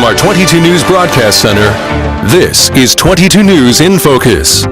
From our 22 News Broadcast Center, this is 22 News in Focus.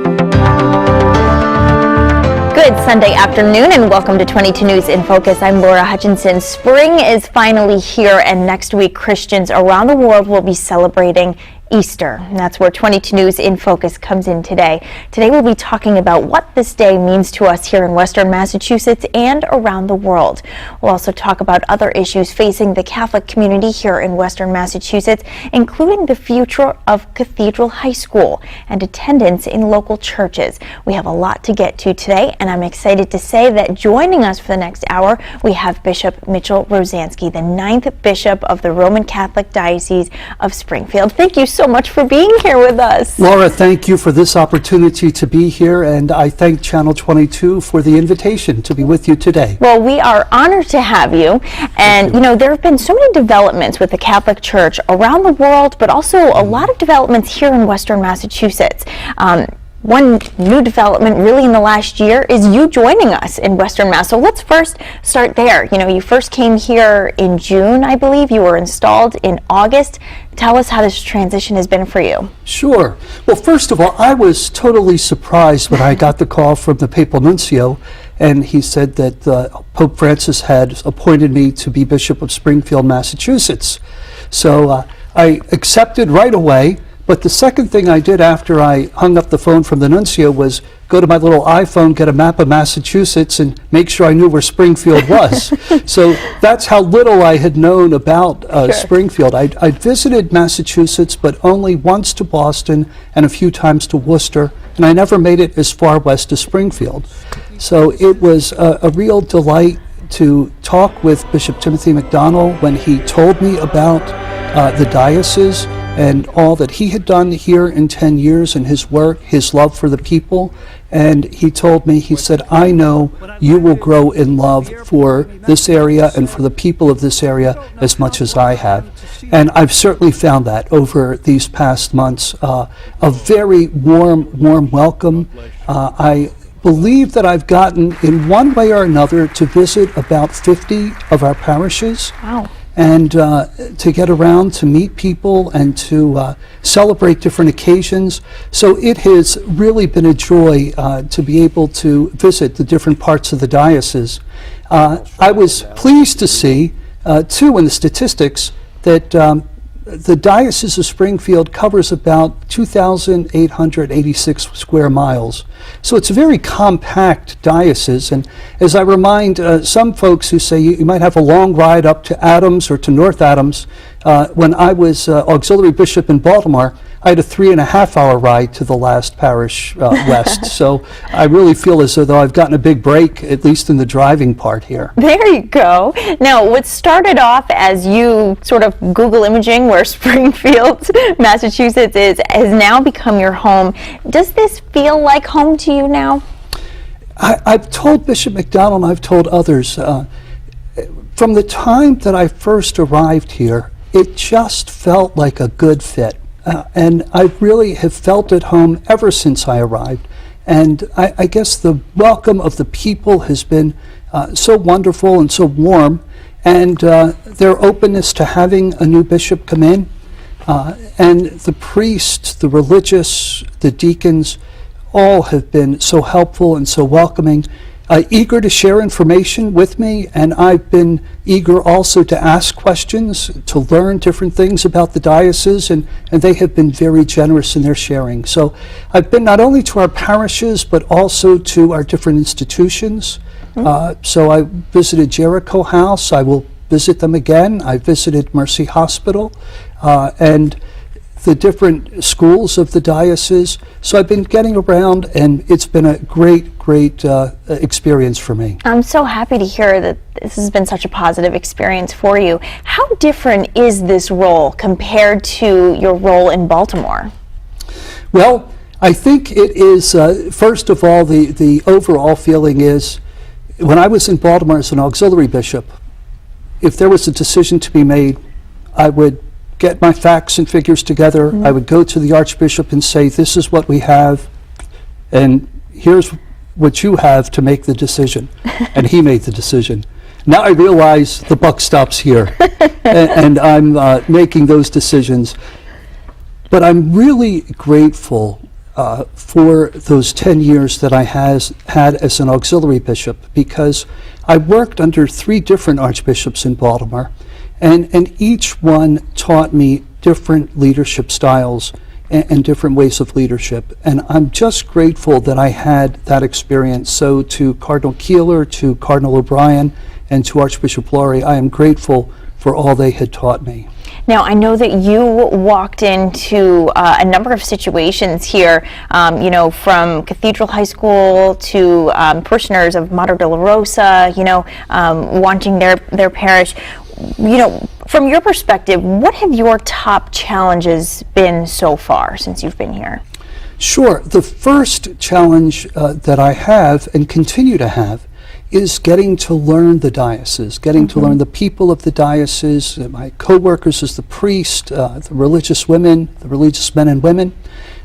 Good Sunday afternoon and welcome to 22 News in Focus. I'm Laura Hutchinson. Spring is finally here and next week Christians around the world will be celebrating Easter. And that's where 22 News in Focus comes in today. Today we'll be talking about what this day means to us here in Western Massachusetts and around the world. We'll also talk about other issues facing the Catholic community here in Western Massachusetts, including the future of Cathedral High School and attendance in local churches. We have a lot to get to today, and I'm excited to say that joining us for the next hour, we have Bishop Mitchell Rozanski, the 9th Bishop of the Roman Catholic Diocese of Springfield. Thank you so much for being here with us. Laura, thank you for this opportunity to be here, and I thank Channel 22 for the invitation to be with you today. Well, we are honored to have you, and you know, there have been so many developments with the Catholic Church around the world, but also a lot of developments here in Western Massachusetts. One new development really in the last year is you joining us in Western Mass. So let's first start there. You know, you first came here in June, I believe. You were installed in August. Tell us how this transition has been for you. Sure. Well, first of all, I was totally surprised when I got the call from the Papal Nuncio, and he said that Pope Francis had appointed me to be Bishop of Springfield, Massachusetts. So I accepted right away. But the second thing I did after I hung up the phone from the nuncio was go to my little iPhone, get a map of Massachusetts, and make sure I knew where Springfield was. So that's how little I had known about Springfield. I'd visited Massachusetts, but only once to Boston and a few times to Worcester, and I never made it as far west as Springfield. So it was a real delight to talk with Bishop Timothy McDonnell when he told me about the diocese and all that he had done here in 10 years and his work, his love for the people. And he told me, he said, I know you will grow in love for this area and for the people of this area as much as I have. And I've certainly found that over these past months. A very warm welcome. I believe that I've gotten, in one way or another, to visit about 50 of our parishes. Wow. And to get around to meet people and to celebrate different occasions. So it has really been a joy to be able to visit the different parts of the diocese. I was pleased to see, too, in the statistics that the Diocese of Springfield covers about 2,886 square miles. So it's a very compact diocese, and as I remind some folks who say you might have a long ride up to Adams or to North Adams, when I was auxiliary bishop in Baltimore, I had a 3.5-hour ride to the last parish west. So I really feel as though I've gotten a big break, at least in the driving part here. There you go. Now, what started off as you sort of Google imaging where Springfield, Massachusetts is, has now become your home. Does this feel like home to you now? I've told Bishop McDonnell and I've told others, from the time that I first arrived here, it just felt like a good fit. And I really have felt at home ever since I arrived. And I guess the welcome of the people has been so wonderful and so warm, and their openness to having a new bishop come in, and the priests, the religious, the deacons, all have been so helpful and so welcoming. Eager to share information with me, and I've been eager also to ask questions, to learn different things about the diocese, and they have been very generous in their sharing. So I've been not only to our parishes, but also to our different institutions. So I visited Jericho House. I will visit them again. I visited Mercy Hospital, and the different schools of the diocese. So I've been getting around, and it's been a great experience for me. I'm so happy to hear that this has been such a positive experience for you. How different is this role compared to your role in Baltimore? Well, I think it is, first of all, the overall feeling is, when I was in Baltimore as an auxiliary bishop, if there was a decision to be made, I would get my facts and figures together. I would go to the Archbishop and say, this is what we have, and here's what you have to make the decision. And he made the decision. Now I realize the buck stops here, and I'm making those decisions. But I'm really grateful for those 10 years that I had as an auxiliary bishop, because I worked under 3 different archbishops in Baltimore, and each one taught me different leadership styles and different ways of leadership. And I'm just grateful that I had that experience. So to Cardinal Keeler, to Cardinal O'Brien, and to Archbishop Laurie, I am grateful for all they had taught me. Now, I know that you walked into a number of situations here, from Cathedral High School to parishioners of Mater Dei Rosa, wanting their parish. From your perspective, what have your top challenges been so far since you've been here? Sure. The first challenge that I have and continue to have is getting to learn the diocese, getting to learn the people of the diocese, my co-workers as the priest, the religious women, the religious men and women,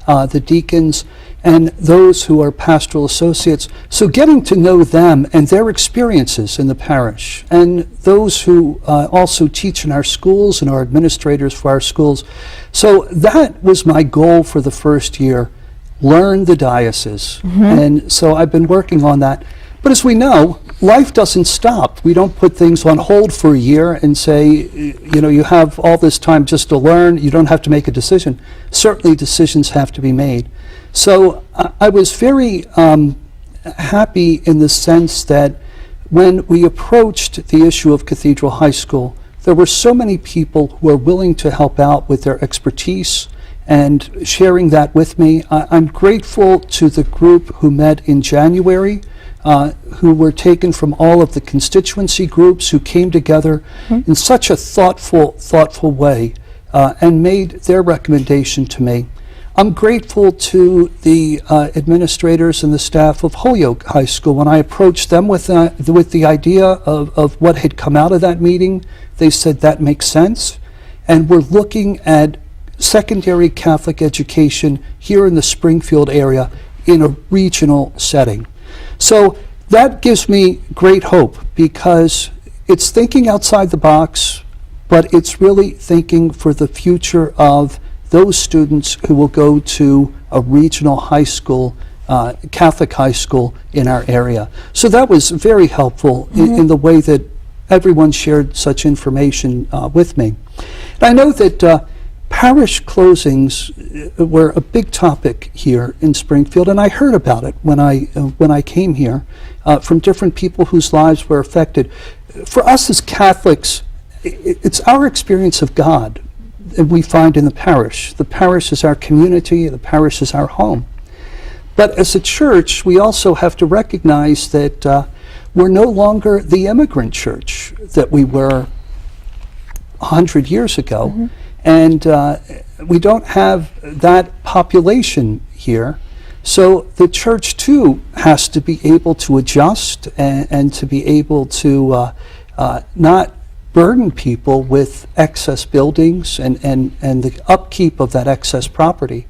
the deacons, and those who are pastoral associates. So getting to know them and their experiences in the parish, and those who also teach in our schools and are administrators for our schools. So that was my goal for the first year, learn the diocese. And so I've been working on that. But as we know, life doesn't stop. We don't put things on hold for a year and say, you have all this time just to learn. You don't have to make a decision. Certainly decisions have to be made. So I was very happy in the sense that when we approached the issue of Cathedral High School, there were so many people who were willing to help out with their expertise and sharing that with me. I'm grateful to the group who met in January, who were taken from all of the constituency groups who came together in such a thoughtful way and made their recommendation to me. I'm grateful to the administrators and the staff of Holyoke High School. When I approached them with the idea of what had come out of that meeting, they said that makes sense, and we're looking at secondary Catholic education here in the Springfield area in a regional setting. So that gives me great hope, because it's thinking outside the box, but it's really thinking for the future of those students who will go to a regional high school, Catholic high school in our area. So that was very helpful in the way that everyone shared such information with me. And I know that parish closings were a big topic here in Springfield, and I heard about it when I came here from different people whose lives were affected. For us as Catholics, it's our experience of God that we find in the parish. The parish is our community, the parish is our home. But as a church, we also have to recognize that we're no longer the immigrant church that we were 100 years ago. And we don't have that population here. So the church too has to be able to adjust and to be able to not burden people with excess buildings and the upkeep of that excess property.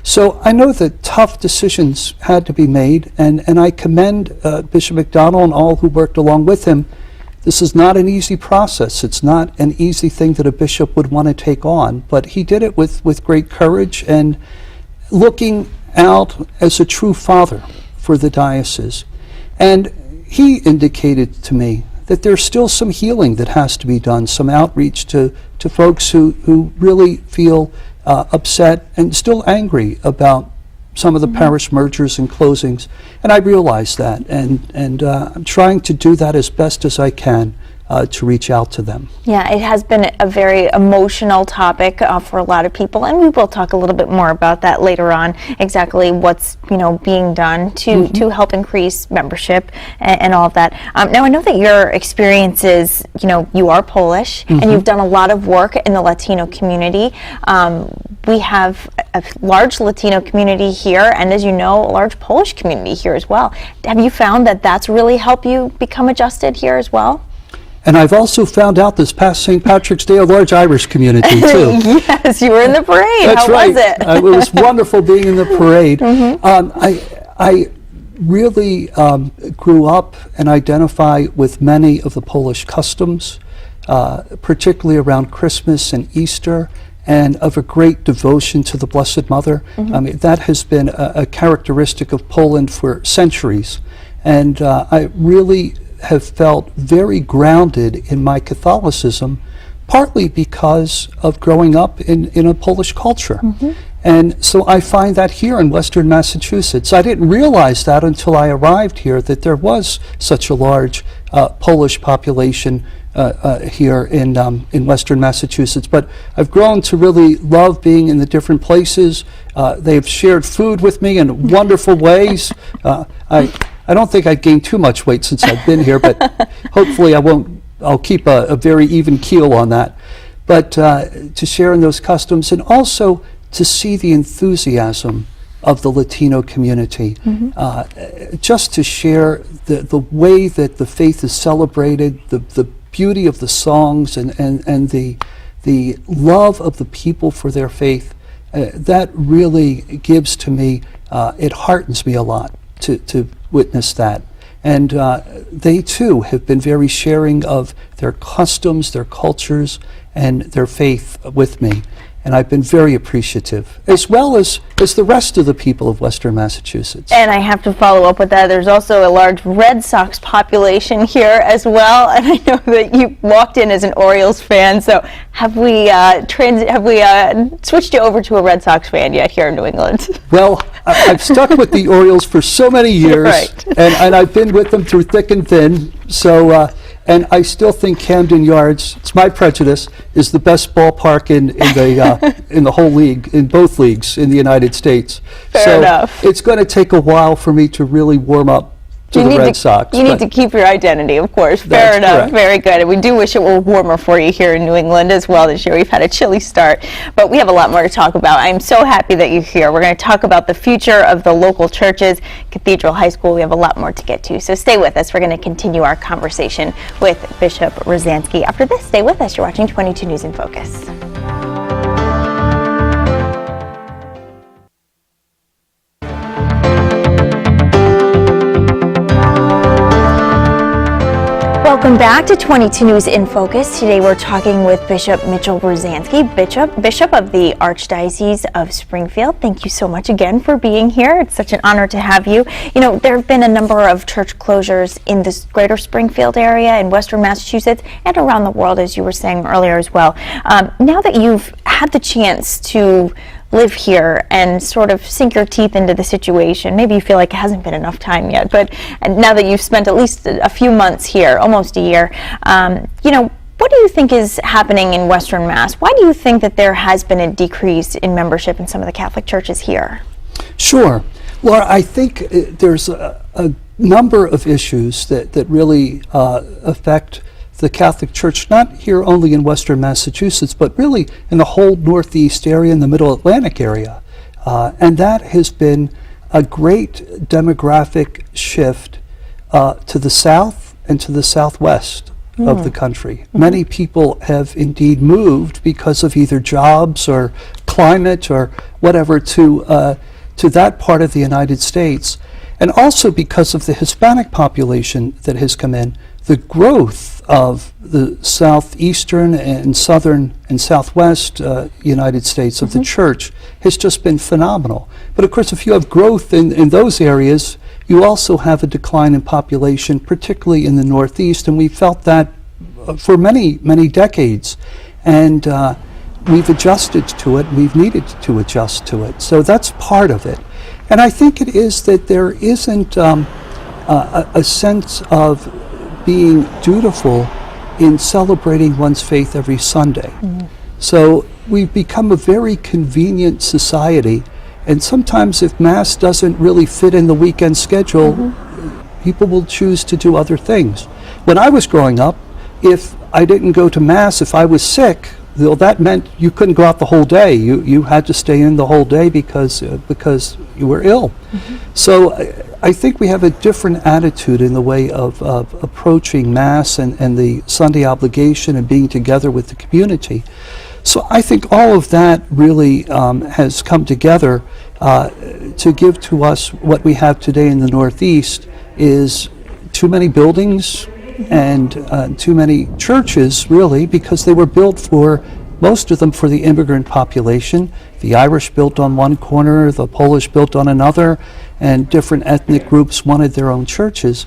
So I know that tough decisions had to be made, and I commend Bishop McDonald and all who worked along with him. This is not an easy process. It's not an easy thing that a bishop would want to take on, but he did it with great courage and looking out as a true father for the diocese. And he indicated to me that there's still some healing that has to be done, some outreach to folks who really feel upset and still angry about some of the parish mergers and closings. And I realize that, and I'm trying to do that as best as I can to reach out to them. Yeah, it has been a very emotional topic for a lot of people, and we will talk a little bit more about that later on, exactly what's being done to help increase membership and all of that. Now, I know that your experiences, you are Polish, and you've done a lot of work in the Latino community. We have a large Latino community here, and as you know, a large Polish community here as well. Have you found that that's really helped you become adjusted here as well? And I've also found out this past St. Patrick's Day, a large Irish community too. Yes, you were in the parade. That's How right. was it? It was wonderful being in the parade. I really grew up and identify with many of the Polish customs, particularly around Christmas and Easter, and of a great devotion to the Blessed Mother. I mean, that has been a characteristic of Poland for centuries. And I really have felt very grounded in my Catholicism, partly because of growing up in a Polish culture. And so I find that here in Western Massachusetts. I didn't realize that until I arrived here, that there was such a large Polish population here in Western Massachusetts. But I've grown to really love being in the different places. They've shared food with me in wonderful ways. I don't think I've gained too much weight since I've been here, but hopefully I'll keep a very even keel on that. But to share in those customs, and also to see the enthusiasm of the Latino community, just to share the way that the faith is celebrated, the beauty of the songs, and the love of the people for their faith, that really gives to me, it heartens me a lot to witness that. And they too have been very sharing of their customs, their cultures, and their faith with me. And I've been very appreciative, as well as the rest of the people of Western Massachusetts. And I have to follow up with that. There's also a large Red Sox population here as well. And I know that you walked in as an Orioles fan. So have we switched you over to a Red Sox fan yet here in New England? Well, I've stuck with the Orioles for so many years, right. and I've been with them through thick and thin. So. And I still think Camden Yards, it's my prejudice, is the best ballpark in the whole league, in both leagues in the United States. Fair enough. It's going to take a while for me to really warm up to the Red Sox. You need to keep your identity, of course. Fair enough. Correct. Very good. And we do wish it were warmer for you here in New England as well this year. We've had a chilly start, but we have a lot more to talk about. I'm so happy that you're here. We're going to talk about the future of the local churches, Cathedral High School. We have a lot more to get to, so stay with us. We're going to continue our conversation with Bishop Rozanski. After this, stay with us. You're watching 22 News in Focus. Welcome back to 22 News in Focus. Today we're talking with Bishop Mitchell Rozanski, Bishop of the Archdiocese of Springfield. Thank you so much again for being here. It's such an honor to have you. You know, there have been a number of church closures in the greater Springfield area, in Western Massachusetts, and around the world, as you were saying earlier as well. Now that you've had the chance to live here and sort of sink your teeth into the situation, maybe you feel like it hasn't been enough time yet, but now that you've spent at least a few months here, almost a year, you know, what do you think is happening in Western Mass? Why do you think that there has been a decrease in membership in some of the Catholic churches here? Sure. Laura, I think there's a number of issues that really affect the Catholic Church, not here only in Western Massachusetts, but really in the whole Northeast area and the Middle Atlantic area. And that has been a great demographic shift to the south and to the southwest of the country. Many people have indeed moved because of either jobs or climate or whatever to that part of the United States. And also because of the Hispanic population that has come in. The growth of the southeastern and southern and southwest United States of the church has just been phenomenal. But of course, if you have growth in those areas, you also have a decline in population, particularly in the Northeast, and we felt that for many, many decades. And we've adjusted to it, we've needed to adjust to it. So that's part of it. And I think it is that there isn't a sense of being dutiful in celebrating one's faith every Sunday. So we've become a very convenient society, and sometimes if Mass doesn't really fit in the weekend schedule, people will choose to do other things. When I was growing up, if I didn't go to Mass, if I was sick, well, that meant you couldn't go out the whole day. You had to stay in the whole day because you were ill. So I think we have a different attitude in the way of approaching Mass and the Sunday obligation and being together with the community. So I think all of that really has come together to give to us what we have today in the Northeast is too many buildings and too many churches, really, because they were built for, most of them for the immigrant population. The Irish built on one corner, the Polish built on another, and different ethnic groups wanted their own churches.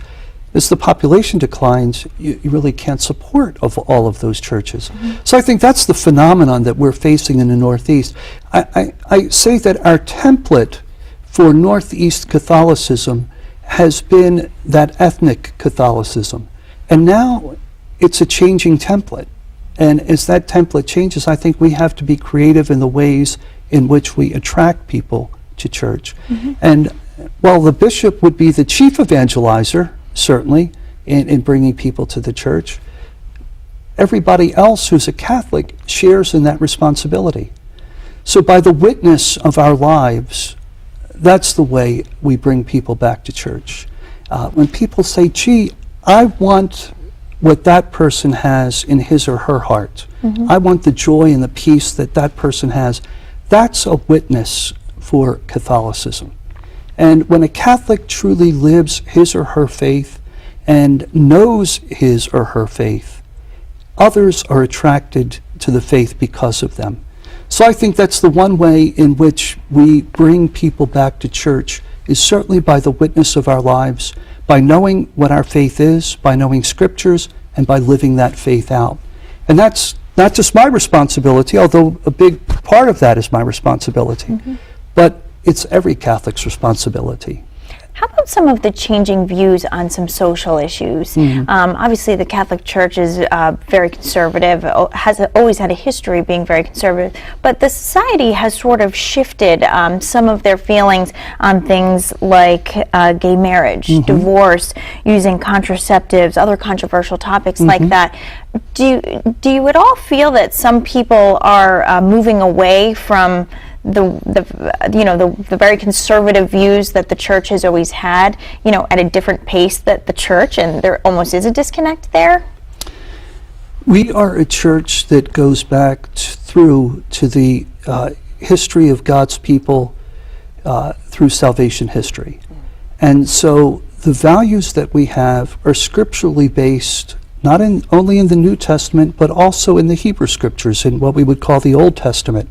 As the population declines, you really can't support of all of those churches. So I think that's the phenomenon that we're facing in the Northeast. I say that our template for Northeast Catholicism has been that ethnic Catholicism. And now it's a changing template. And as that template changes, I think we have to be creative in the ways in which we attract people to church. And while the bishop would be the chief evangelizer, certainly, in bringing people to the church, everybody else who's a Catholic shares in that responsibility. So by the witness of our lives, that's the way we bring people back to church. When people say, gee, I want what that person has in his or her heart. I want the joy and the peace that that person has. That's a witness for Catholicism. And when a Catholic truly lives his or her faith and knows his or her faith, others are attracted to the faith because of them. So I think that's the one way in which we bring people back to church, is certainly by the witness of our lives, by knowing what our faith is, by knowing scriptures, and by living that faith out. And that's not just my responsibility, although a big part of that is my responsibility, but it's every Catholic's responsibility. How about some of the changing views on some social issues? Obviously, the Catholic Church is very conservative, has always had a history of being very conservative, but the society has sort of shifted some of their feelings on things like gay marriage, divorce, using contraceptives, other controversial topics like that. Do you at all feel that some people are moving away from the very conservative views that the church has always had, at a different pace that the church, and there almost is a disconnect there? We are a church that goes back through to the history of God's people through salvation history. And so the values that we have are scripturally based, not only in the New Testament, but also in the Hebrew Scriptures, in what we would call the Old Testament.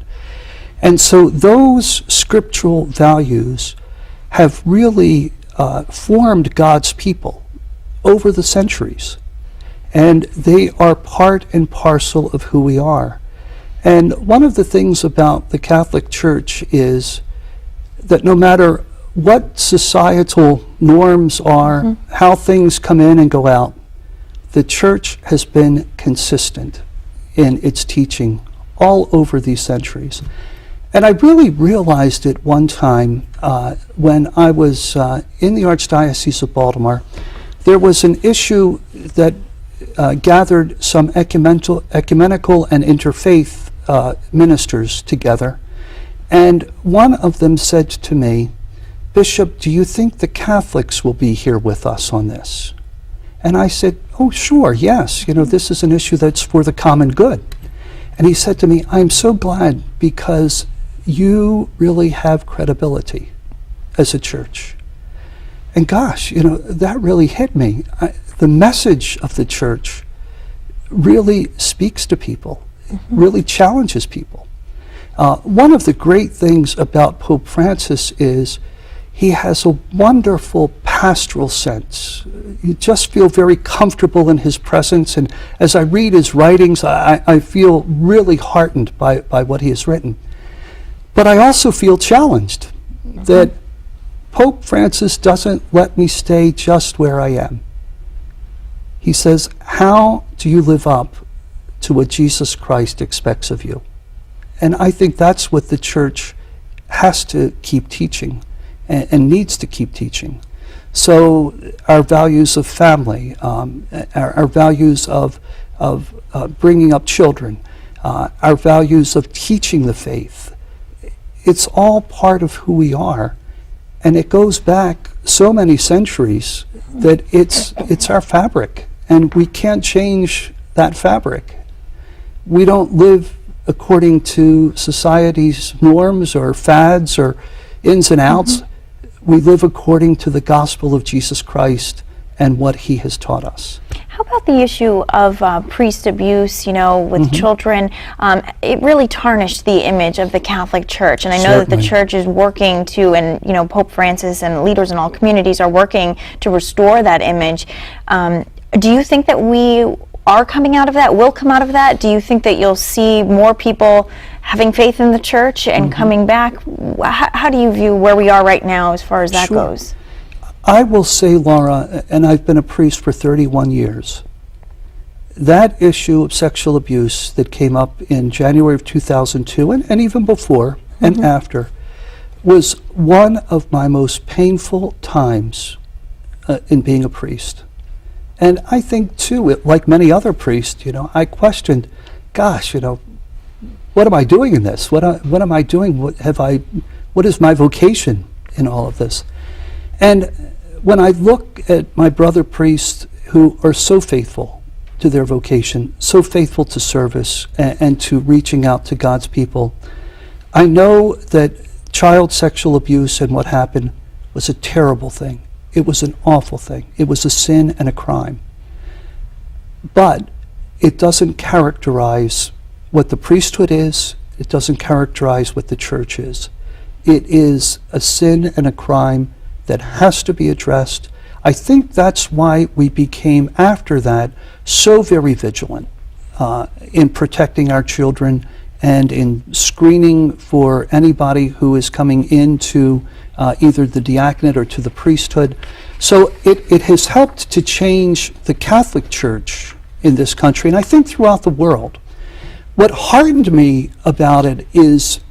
And so those scriptural values have really formed God's people over the centuries. And they are part and parcel of who we are. And one of the things about the Catholic Church is that no matter what societal norms are, how things come in and go out, the Church has been consistent in its teaching all over these centuries. And I really realized it one time when I was in the Archdiocese of Baltimore. There was an issue that gathered some ecumenical and interfaith ministers together. And one of them said to me, "Bishop, do you think the Catholics will be here with us on this?" And I said, "Oh, sure, yes. This is an issue that's for the common good." And he said to me, "I'm so glad, because you really have credibility as a church." And gosh, that really hit me. The message of the church really speaks to people, really challenges people. One of the great things about Pope Francis is he has a wonderful pastoral sense. You just feel very comfortable in his presence, and as I read his writings, I feel really heartened by what he has written. But I also feel challenged that Pope Francis doesn't let me stay just where I am. He says, how do you live up to what Jesus Christ expects of you? And I think that's what the church has to keep teaching and needs to keep teaching. So our values of family, our values of bringing up children, our values of teaching the faith, it's all part of who we are. And it goes back so many centuries that it's our fabric, and we can't change that fabric. We don't live according to society's norms or fads or ins and outs. We live according to the gospel of Jesus Christ and what he has taught us. How about the issue of priest abuse, with children? It really tarnished the image of the Catholic Church, and I know that the Church is working to, and Pope Francis and leaders in all communities are working to restore that image. Do you think that we are coming out of that, will come out of that? Do you think that you'll see more people having faith in the Church and coming back? How do you view where we are right now as far as that goes? I will say, Laura, and I've been a priest for 31 years, that issue of sexual abuse that came up in January of 2002, and even before and after, was one of my most painful times in being a priest. And I think, too, like many other priests, I questioned, gosh, what am I doing in this? What am I doing? What is my vocation in all of this? And when I look at my brother priests who are so faithful to their vocation, so faithful to service and to reaching out to God's people, I know that child sexual abuse and what happened was a terrible thing. It was an awful thing. It was a sin and a crime. But it doesn't characterize what the priesthood is. It doesn't characterize what the Church is. It is a sin and a crime that has to be addressed. I think that's why we became, after that, so very vigilant in protecting our children and in screening for anybody who is coming into either the diaconate or to the priesthood. So it has helped to change the Catholic Church in this country, and I think throughout the world. What heartened me about it is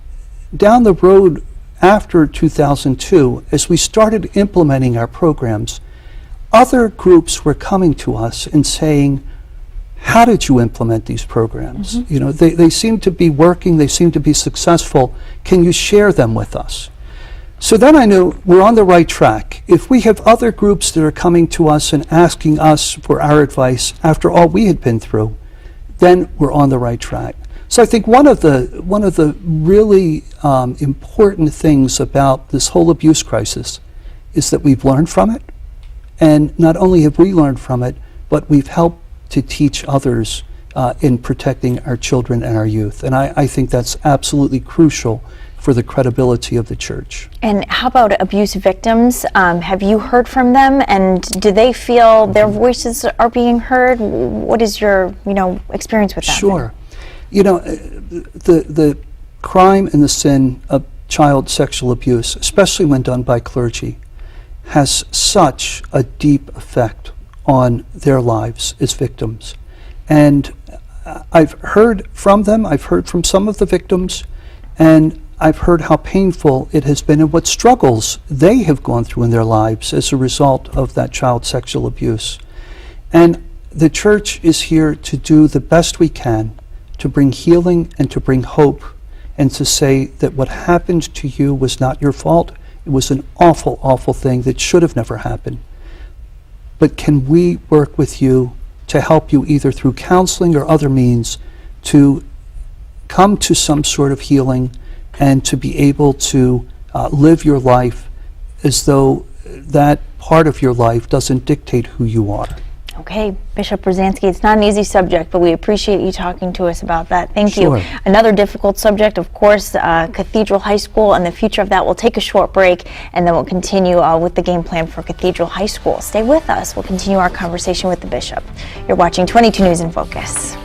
down the road after 2002, as we started implementing our programs, other groups were coming to us and saying, how did you implement these programs? They seem to be working, they seem to be successful. Can you share them with us? So then I knew we're on the right track. If we have other groups that are coming to us and asking us for our advice after all we had been through, then we're on the right track. So I think one of the really important things about this whole abuse crisis is that we've learned from it, and not only have we learned from it, but we've helped to teach others in protecting our children and our youth. And I think that's absolutely crucial for the credibility of the Church. And how about abuse victims? Have you heard from them, and do they feel their voices are being heard? What is your experience with that? Sure. The crime and the sin of child sexual abuse, especially when done by clergy, has such a deep effect on their lives as victims. And I've heard from them, I've heard from some of the victims, and I've heard how painful it has been and what struggles they have gone through in their lives as a result of that child sexual abuse. And the Church is here to do the best we can to bring healing and to bring hope and to say that what happened to you was not your fault. It was an awful, awful thing that should have never happened. But can we work with you to help you either through counseling or other means to come to some sort of healing and to be able to live your life as though that part of your life doesn't dictate who you are. Okay, Bishop Rozanski, it's not an easy subject, but we appreciate you talking to us about that. Thank Sure. you. Another difficult subject, of course, Cathedral High School and the future of that. We'll take a short break, and then we'll continue with the game plan for Cathedral High School. Stay with us. We'll continue our conversation with the bishop. You're watching 22 News in Focus.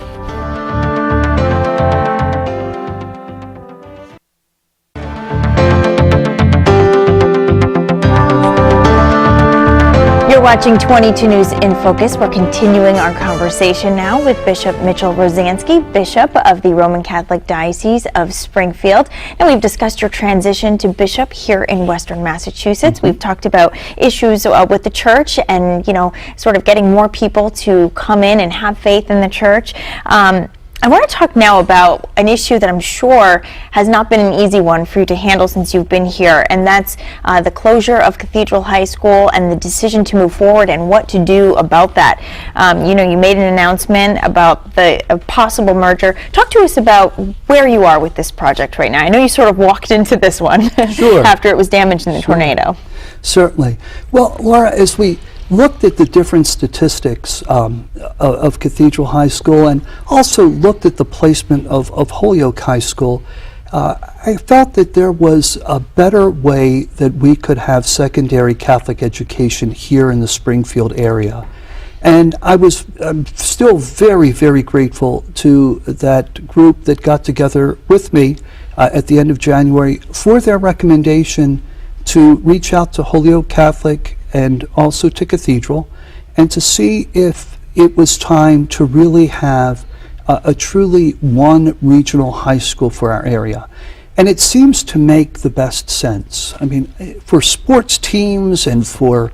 You're watching 22 News in Focus. We're continuing our conversation now with Bishop Mitchell Rozanski, Bishop of the Roman Catholic Diocese of Springfield. And we've discussed your transition to bishop here in Western Massachusetts. We've talked about issues with the Church and, sort of getting more people to come in and have faith in the Church. I want to talk now about an issue that I'm sure has not been an easy one for you to handle since you've been here, and that's the closure of Cathedral High School and the decision to move forward and what to do about that. You made an announcement about a possible merger. Talk to us about where you are with this project right now. I know you sort of walked into this one after it was damaged in the tornado. Certainly. Well, Laura, as we looked at the different statistics of Cathedral High School and also looked at the placement of Holyoke High School, I felt that there was a better way that we could have secondary Catholic education here in the Springfield area. And I'm still very, very grateful to that group that got together with me at the end of January for their recommendation to reach out to Holyoke Catholic and also to Cathedral, and to see if it was time to really have a truly one regional high school for our area. And it seems to make the best sense. I mean, for sports teams and for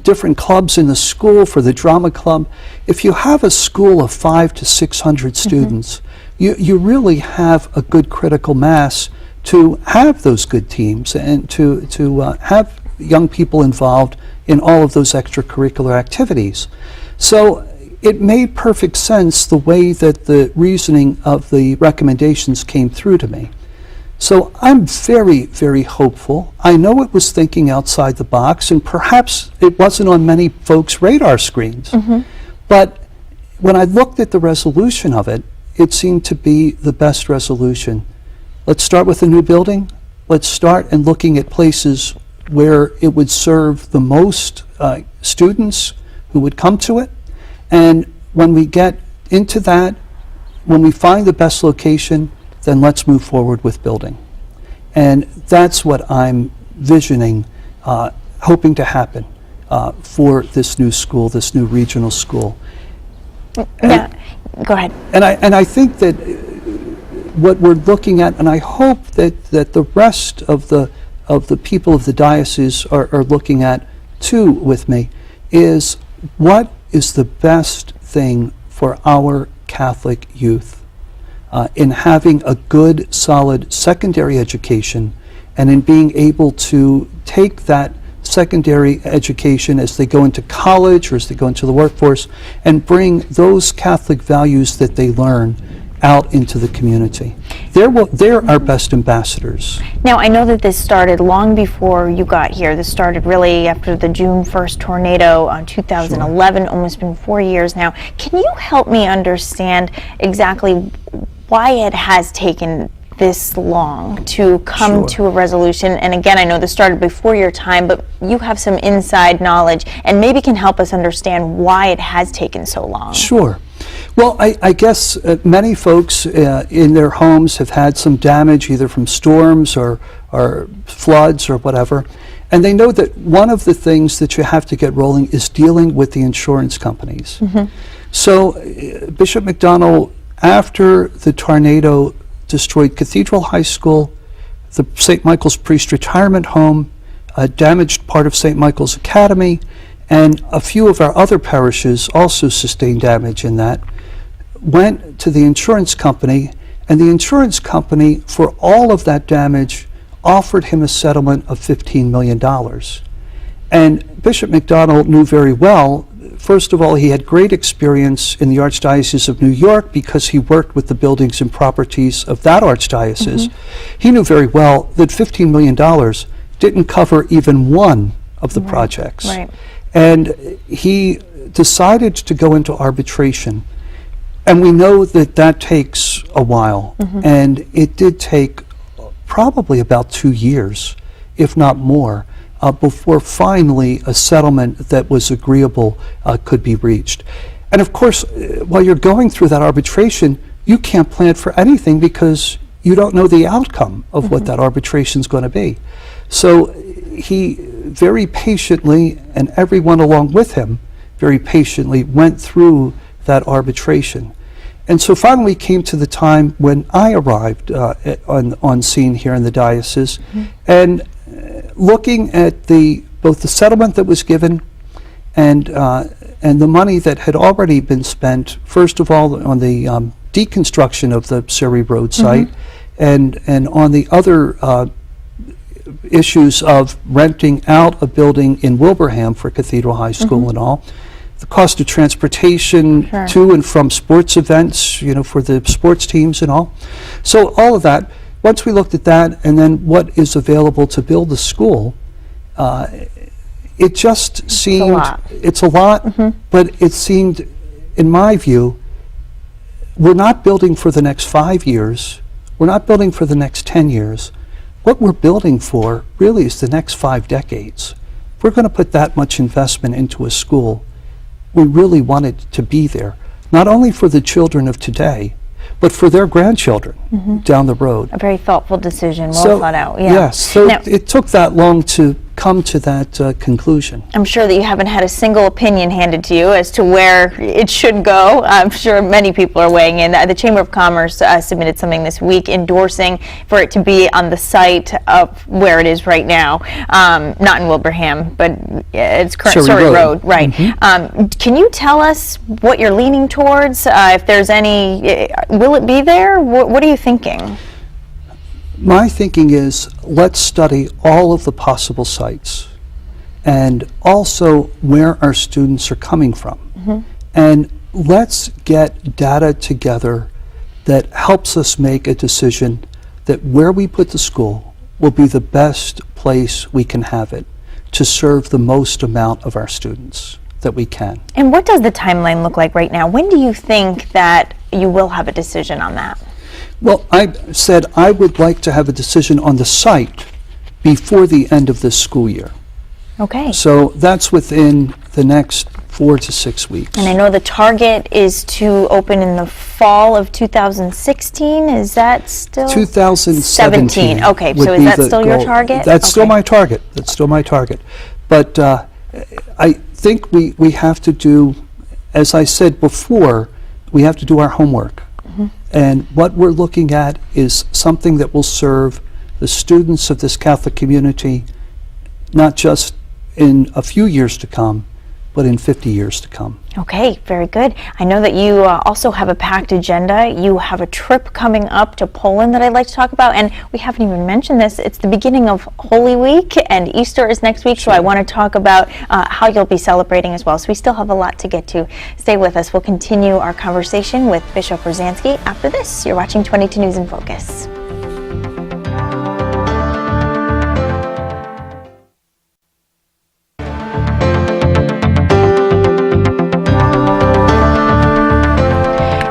different clubs in the school, for the drama club, if you have a school of 500 to 600 students, you really have a good critical mass to have those good teams and to have young people involved in all of those extracurricular activities. So it made perfect sense the way that the reasoning of the recommendations came through to me. So I'm very, very hopeful. I know it was thinking outside the box, and perhaps it wasn't on many folks' radar screens. But when I looked at the resolution of it, it seemed to be the best resolution. Let's start with a new building. Let's start in looking at places where it would serve the most students who would come to it. And when we get into that, when we find the best location, then let's move forward with building. And that's what I'm visioning, hoping to happen for this new school, this new regional school. Yeah, go ahead. And I think that what we're looking at, and I hope that the rest of the people of the diocese are looking at too with me, is what is the best thing for our Catholic youth in having a good, solid secondary education, and in being able to take that secondary education as they go into college or as they go into the workforce and bring those Catholic values that they learn out into the community. They're our best ambassadors. Now, I know that this started long before you got here. This started really after the June 1st tornado in 2011, almost been 4 years now. Can you help me understand exactly why it has taken this long to come to a resolution? And again, I know this started before your time, but you have some inside knowledge and maybe can help us understand why it has taken so long. Sure. Well, I guess many folks in their homes have had some damage either from storms or floods or whatever, and they know that one of the things that you have to get rolling is dealing with the insurance companies. So Bishop McDonald, after the tornado destroyed Cathedral High School, the St. Michael's Priest Retirement Home, damaged part of St. Michael's Academy, and a few of our other parishes also sustained damage in that, went to the insurance company, and the insurance company, for all of that damage, offered him a settlement of $15 million. And Bishop McDonald knew very well, first of all, he had great experience in the Archdiocese of New York because he worked with the buildings and properties of that Archdiocese. He knew very well that $15 million didn't cover even one of the projects. And he decided to go into arbitration. And we know that that takes a while. And it did take probably about 2 years, if not more, before finally a settlement that was agreeable could be reached. And of course, while you're going through that arbitration, you can't plan for anything because you don't know the outcome of what that arbitration is going to be. So he very patiently, and everyone along with him very patiently, went through that arbitration. And so finally came to the time when I arrived on scene here in the diocese, and looking at both the settlement that was given and the money that had already been spent, first of all on the deconstruction of the Surrey Road site, and on the other issues of renting out a building in Wilbraham for Cathedral High School and all, the cost of transportation to and from sports events, for the sports teams and all. So all of that, once we looked at that, and then what is available to build the school, it just seemed, it's a lot, but it seemed, in my view, we're not building for the next 5 years, we're not building for the next 10 years. What we're building for really is the next 5 decades. If we're going to put that much investment into a school, we really want it to be there, not only for the children of today, but for their grandchildren down the road. A very thoughtful decision, well thought out. Yeah. Yes, so it took that long to come to that conclusion. I'm sure that you haven't had a single opinion handed to you as to where it should go. I'm sure many people are weighing in. The Chamber of Commerce submitted something this week endorsing for it to be on the site of where it is right now. Not in Wilbraham, but it's Surrey Road. Right. Can you tell us what you're leaning towards? If there's any, will it be there? What are you thinking? My thinking is, let's study all of the possible sites and also where our students are coming from. And let's get data together that helps us make a decision that where we put the school will be the best place we can have it to serve the most amount of our students that we can. And what does the timeline look like right now? When do you think that you will have a decision on that? Well, I said I would like to have a decision on the site before the end of this school year. Okay. So that's within the next 4 to 6 weeks. And I know the target is to open in the fall of 2016. Is that still? 2017. Okay, so is that still your target? That's still my target. That's still my target. But I think we have to do, as I said before, we have to do our homework. And what we're looking at is something that will serve the students of this Catholic community, not just in a few years to come, but in 50 years to come. Okay, very good. I know that you also have a packed agenda. You have a trip coming up to Poland that I'd like to talk about, and we haven't even mentioned this. It's the beginning of Holy Week, and Easter is next week, so I want to talk about how you'll be celebrating as well. So we still have a lot to get to. Stay with us. We'll continue our conversation with Bishop Rozanski after this. You're watching 22 News in Focus.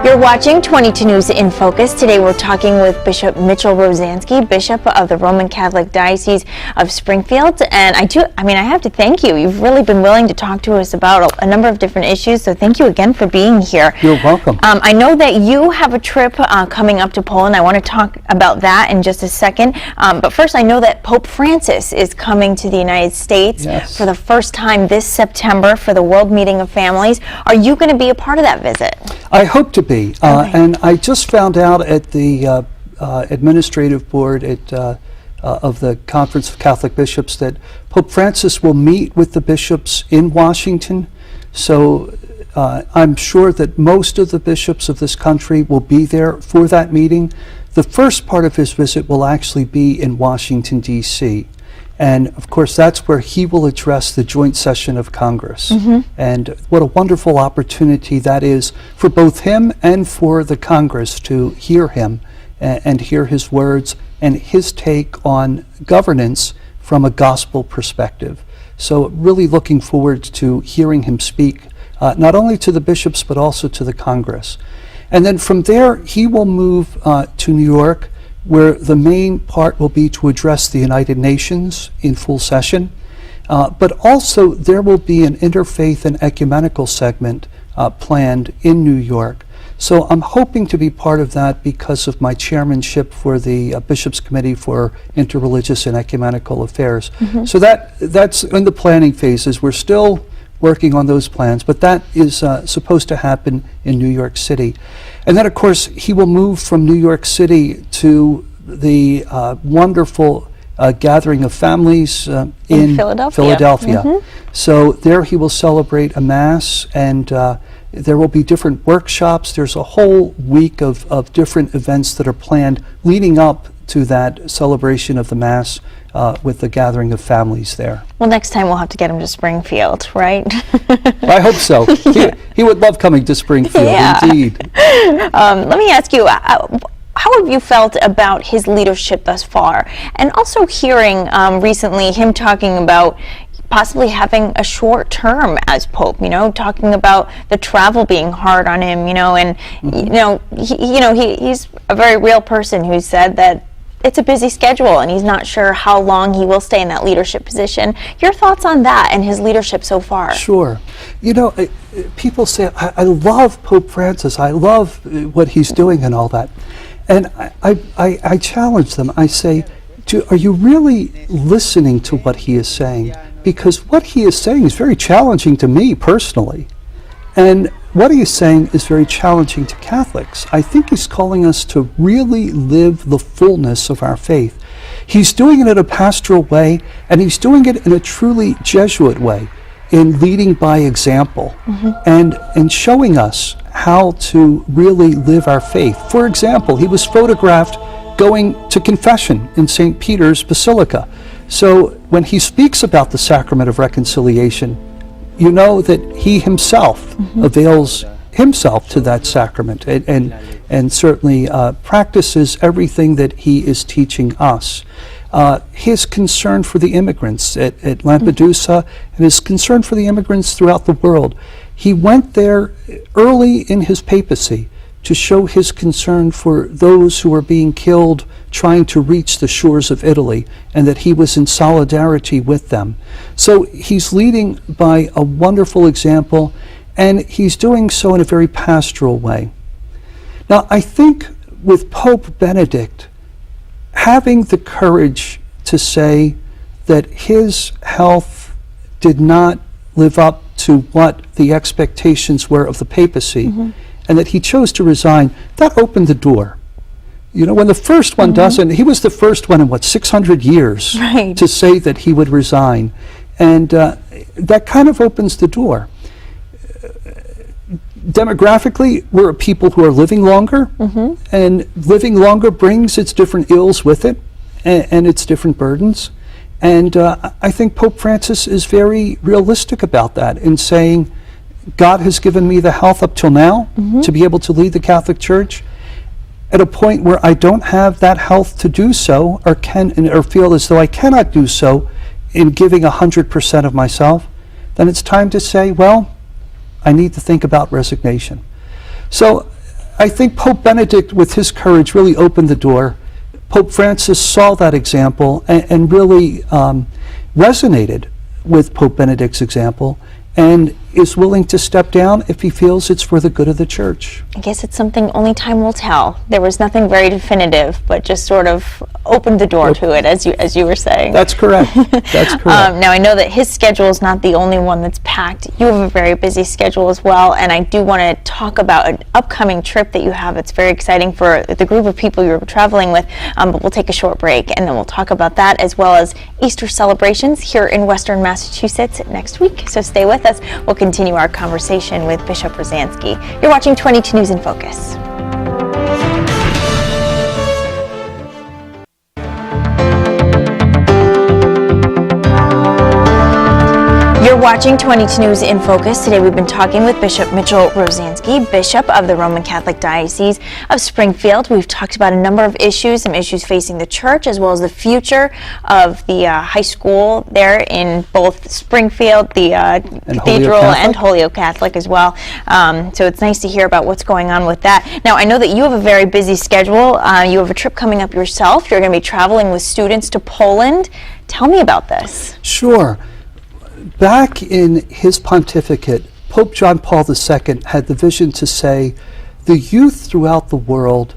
You're watching 22 News in Focus. Today we're talking with Bishop Mitchell Rozanski, Bishop of the Roman Catholic Diocese of Springfield. And I have to thank you. You've really been willing to talk to us about a number of different issues, so thank you again for being here. You're welcome. I know that you have a trip coming up to Poland. I want to talk about that in just a second. But first, I know that Pope Francis is coming to the United States for the first time this September for the World Meeting of Families. Are you going to be a part of that visit? I hope to be. And I just found out at the administrative board of the Conference of Catholic Bishops that Pope Francis will meet with the bishops in Washington. So I'm sure that most of the bishops of this country will be there for that meeting. The first part of his visit will actually be in Washington, D.C. And of course, that's where he will address the joint session of Congress. And what a wonderful opportunity that is for both him and for the Congress to hear him and hear his words and his take on governance from a gospel perspective. So really looking forward to hearing him speak, not only to the bishops, but also to the Congress. And then from there, he will move to New York, where the main part will be to address the United Nations in full session. But also there will be an interfaith and ecumenical segment planned in New York. So I'm hoping to be part of that because of my chairmanship for the Bishops' Committee for Interreligious and Ecumenical Affairs. So that's in the planning phases. We're still working on those plans, but that is supposed to happen in New York City. And then, of course, he will move from New York City to the wonderful gathering of families in Philadelphia. So there he will celebrate a Mass, and There will be different workshops. There's a whole week of different events that are planned leading up to that celebration of the Mass with the gathering of families there. Well, next time we'll have to get him to Springfield, right? I hope so. He would love coming to Springfield, indeed. Let me ask you, how have you felt about his leadership thus far? And also hearing recently him talking about possibly having a short term as Pope, talking about the travel being hard on him, and he's a very real person who said that it's a busy schedule and he's not sure how long he will stay in that leadership position. Your thoughts on that and his leadership so far? Sure. People say, I love Pope Francis. I love what he's doing and all that. And I challenge them. I say, are you really listening to what he is saying? Because what he is saying is very challenging to me personally. And what he is saying is very challenging to Catholics. I think he's calling us to really live the fullness of our faith. He's doing it in a pastoral way, and he's doing it in a truly Jesuit way, in leading by example, and showing us how to really live our faith. For example, he was photographed going to confession in St. Peter's Basilica. So when he speaks about the sacrament of reconciliation, you know that he himself avails himself to that sacrament and certainly practices everything that he is teaching us. His concern for the immigrants at Lampedusa and his concern for the immigrants throughout the world. He went there early in his papacy to show his concern for those who were being killed trying to reach the shores of Italy, and that he was in solidarity with them. So he's leading by a wonderful example, and he's doing so in a very pastoral way. Now, I think with Pope Benedict, having the courage to say that his health did not live up to what the expectations were of the papacy, and that he chose to resign, that opened the door. When the first one doesn't, he was the first one in 600 years to say that he would resign. And that kind of opens the door. Demographically, we're a people who are living longer, and living longer brings its different ills with it and its different burdens. And I think Pope Francis is very realistic about that in saying, God has given me the health up till now to be able to lead the Catholic Church. At a point where I don't have that health to do so, or feel as though I cannot do so in giving 100% of myself, then it's time to say, well, I need to think about resignation. So I think Pope Benedict, with his courage, really opened the door. Pope Francis saw that example and really resonated with Pope Benedict's example, and is willing to step down if he feels it's for the good of the Church. I guess it's something only time will tell. There was nothing very definitive, but just sort of opened the door to it, as you were saying. That's correct. That's correct. Now, I know that his schedule is not the only one that's packed. You have a very busy schedule as well, and I do want to talk about an upcoming trip that you have. It's very exciting for the group of people you're traveling with, but we'll take a short break, and then we'll talk about that, as well as Easter celebrations here in Western Massachusetts next week. So stay with us. We'll continue our conversation with Bishop Rozanski. You're watching 22 News in Focus. You're watching 22 News in Focus. Today we've been talking with Bishop Mitchell Rozanski, Bishop of the Roman Catholic Diocese of Springfield. We've talked about a number of issues, some issues facing the church, as well as the future of the high school there in both Springfield, the Cathedral, and Holyoke Catholic as well. So it's nice to hear about what's going on with that. Now, I know that you have a very busy schedule. You have a trip coming up yourself. You're going to be traveling with students to Poland. Tell me about this. Sure. Back in his pontificate, Pope John Paul II had the vision to say the youth throughout the world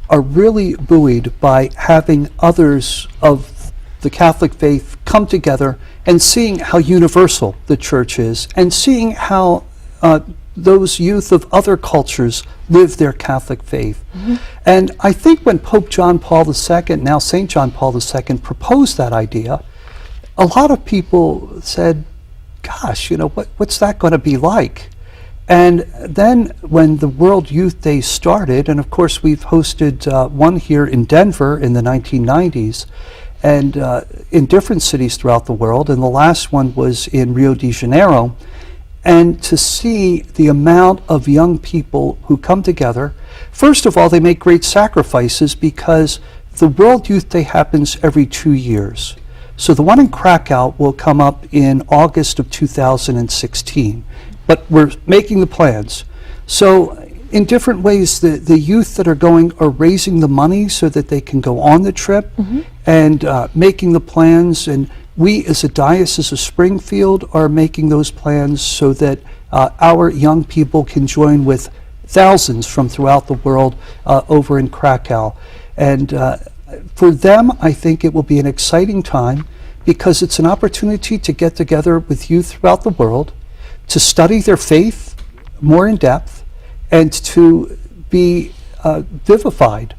are really buoyed by having others of the Catholic faith come together and seeing how universal the Church is, and seeing how those youth of other cultures live their Catholic faith. And I think when Pope John Paul II, now St. John Paul II, proposed that idea, a lot of people said, gosh, what's that going to be like? And then when the World Youth Day started, and of course we've hosted one here in Denver in the 1990s, and in different cities throughout the world, and the last one was in Rio de Janeiro, and to see the amount of young people who come together. First of all, they make great sacrifices because the World Youth Day happens every 2 years. So the one in Krakow will come up in August of 2016, but we're making the plans. So in different ways, the youth that are going are raising the money so that they can go on the trip, and making the plans. And we as a Diocese of Springfield are making those plans so that our young people can join with thousands from throughout the world over in Krakow. And for them, I think it will be an exciting time because it's an opportunity to get together with youth throughout the world, to study their faith more in depth, and to be vivified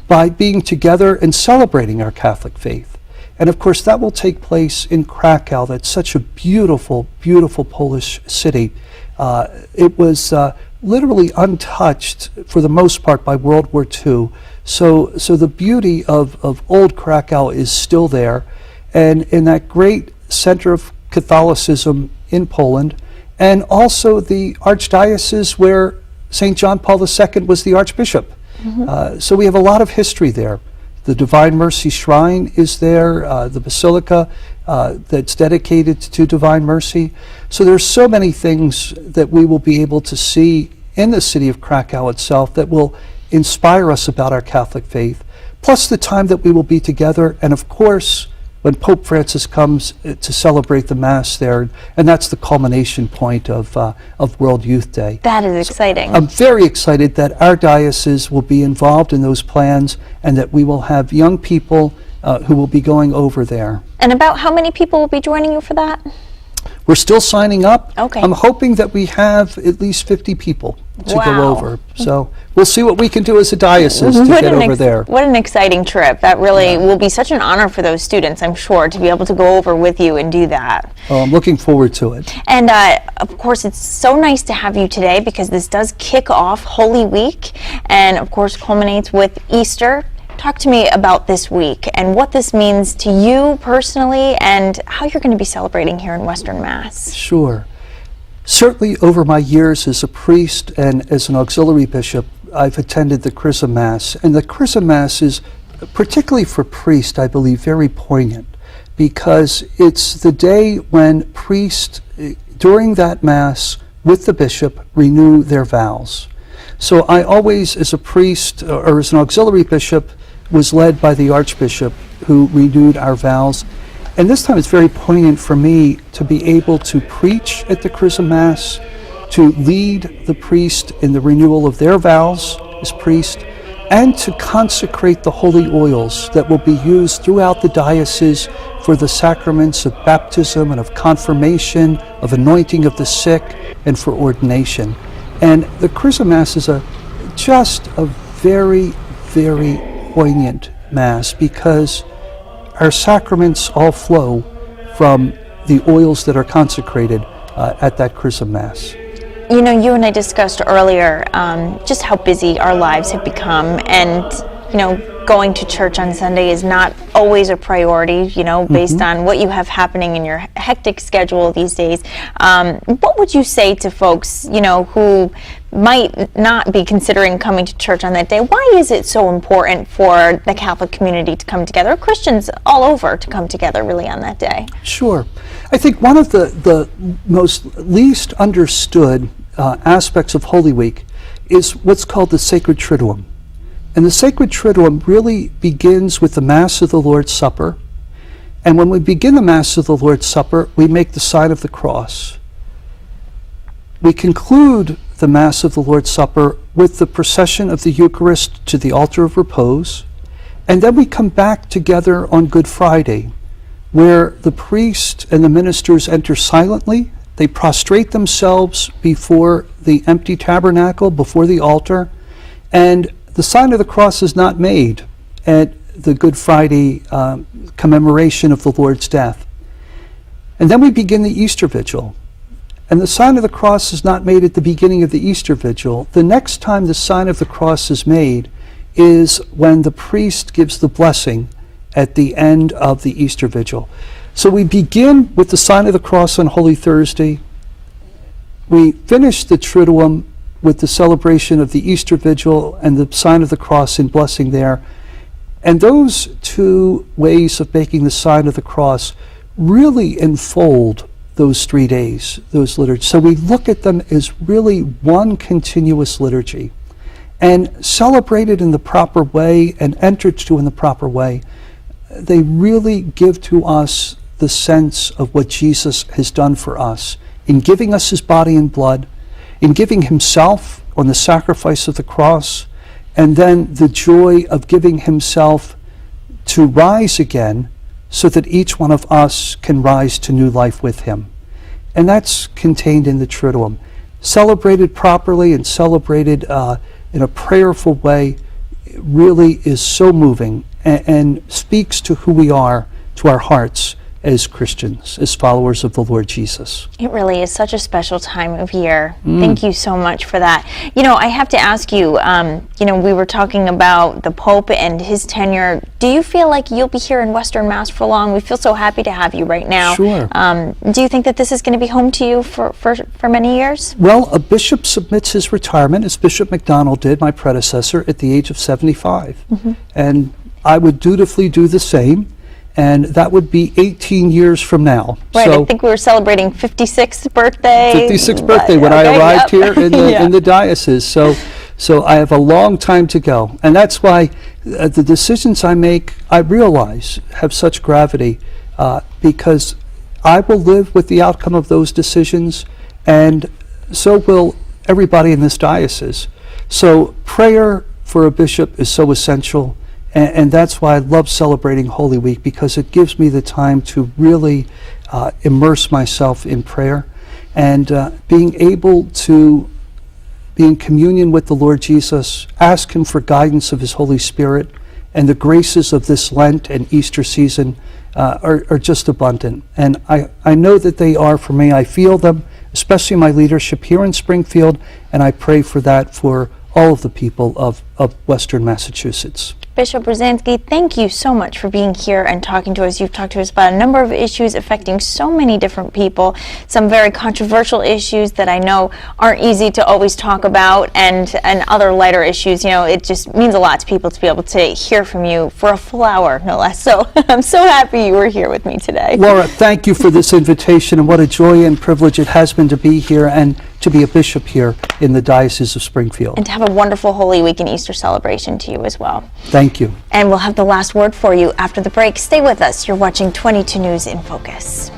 by being together and celebrating our Catholic faith. And of course, that will take place in Krakow. That's such a beautiful, beautiful Polish city. It was literally untouched for the most part by World War II. So the beauty of old Krakow is still there. And in that great center of Catholicism in Poland, and also the Archdiocese where St. John Paul II was the Archbishop. So we have a lot of history there. The Divine Mercy Shrine is there, the Basilica that's dedicated to Divine Mercy. So there's so many things that we will be able to see in the city of Krakow itself that will inspire us about our Catholic faith, plus the time that we will be together, and of course, when Pope Francis comes to celebrate the Mass there, and that's the culmination point of World Youth Day. That is exciting. So I'm very excited that our diocese will be involved in those plans and that we will have young people who will be going over there. And about how many people will be joining you for that? We're still signing up. Okay. I'm hoping that we have at least 50 people to Wow. go over. So we'll see what we can do as a diocese to get over there. What an exciting trip. That really will be such an honor for those students, I'm sure, to be able to go over with you and do that. Oh, I'm looking forward to it. And of course, it's so nice to have you today because this does kick off Holy Week and of course culminates with Easter. Talk to me about this week and what this means to you personally and how you're going to be celebrating here in Western Mass. Sure. Certainly over my years as a priest and as an auxiliary bishop, I've attended the Chrism Mass. And the Chrism Mass is, particularly for priests, I believe, very poignant because it's the day when priests, during that Mass with the bishop, renew their vows. So I always, as a priest or as an auxiliary bishop, was led by the Archbishop who renewed our vows. And this time it's very poignant for me to be able to preach at the Chrism Mass, to lead the priest in the renewal of their vows as priest, and to consecrate the holy oils that will be used throughout the diocese for the sacraments of baptism and of confirmation, of anointing of the sick, and for ordination. And the Chrism Mass is just a very, very poignant Mass because our sacraments all flow from the oils that are consecrated at that Chrism Mass. You know, you and I discussed earlier just how busy our lives have become, and you know, going to church on Sunday is not always a priority, you know, based on what you have happening in your hectic schedule these days. What would you say to folks, you know, who might not be considering coming to church on that day? Why is it so important for the Catholic community to come together, Christians all over to come together really on that day? Sure. I think one of the most least understood aspects of Holy Week is what's called the Sacred Triduum. And the Sacred Triduum really begins with the Mass of the Lord's Supper. And when we begin the Mass of the Lord's Supper, we make the sign of the cross. We conclude the Mass of the Lord's Supper with the procession of the Eucharist to the altar of repose. And then we come back together on Good Friday, where the priest and the ministers enter silently. They prostrate themselves before the empty tabernacle, before the altar, and the sign of the cross is not made at the Good Friday commemoration of the Lord's death. And then we begin the Easter Vigil. And the sign of the cross is not made at the beginning of the Easter Vigil. The next time the sign of the cross is made is when the priest gives the blessing at the end of the Easter Vigil. So we begin with the sign of the cross on Holy Thursday. We finish the Triduum with the celebration of the Easter Vigil and the sign of the cross in blessing there. And those two ways of making the sign of the cross really enfold those 3 days, those liturgies. So we look at them as really one continuous liturgy, and celebrated in the proper way and entered to in the proper way. They really give to us the sense of what Jesus has done for us in giving us his body and blood, in giving himself on the sacrifice of the cross, and then the joy of giving himself to rise again so that each one of us can rise to new life with him. And that's contained in the Triduum. Celebrated properly and celebrated in a prayerful way really is so moving and speaks to who we are, to our hearts as Christians, as followers of the Lord Jesus. It really is such a special time of year. Thank you so much for that. You know, I have to ask you, we were talking about the Pope and his tenure. Do you feel like you'll be here in Western Mass for long? We feel so happy to have you right now. Sure. Do you think that this is going to be home to you for many years? Well, a bishop submits his retirement, as Bishop McDonald did, my predecessor, at the age of 75. And I would dutifully do the same. And that would be 18 years from now. Right, so I think we were celebrating 56th birthday. 56th birthday when I arrived here in the, in the diocese. So I have a long time to go. And that's why the decisions I make, I realize, have such gravity because I will live with the outcome of those decisions, and so will everybody in this diocese. So prayer for a bishop is so essential. And that's why I love celebrating Holy Week, because it gives me the time to really immerse myself in prayer and being able to be in communion with the Lord Jesus, ask him for guidance of his Holy Spirit, and the graces of this Lent and Easter season are just abundant. And I know that they are for me. I feel them, especially my leadership here in Springfield, and I pray for that for all of the people of Western Massachusetts. Bishop Rozanski, thank you so much for being here and talking to us. You've talked to us about a number of issues affecting so many different people, some very controversial issues that I know aren't easy to always talk about, and other lighter issues. You know, it just means a lot to people to be able to hear from you for a full hour, no less. So I'm so happy you were here with me today. Laura, thank you for this invitation, and what a joy and privilege it has been to be here and to be a bishop here in the Diocese of Springfield. And to have a wonderful Holy Week and Easter celebration to you as well. Thank you. And we'll have the last word for you after the break. Stay with us. You're watching 22 News in Focus.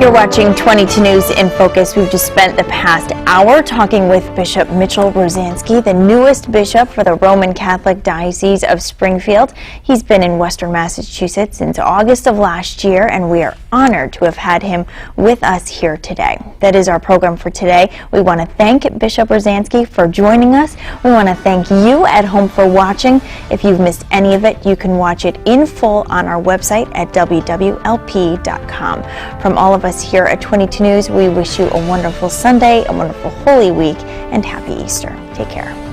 You're watching 22 News in Focus. We've just spent the past hour talking with Bishop Mitchell Rozanski, the newest bishop for the Roman Catholic Diocese of Springfield. He's been in Western Massachusetts since August of last year, and we are honored to have had him with us here today. That is our program for today. We want to thank Bishop Rozanski for joining us. We want to thank you at home for watching. If you've missed any of it, you can watch it in full on our website at wwlp.com. From all of us here at 22 News, we wish you a wonderful Sunday, a wonderful Holy Week, and happy Easter. Take care.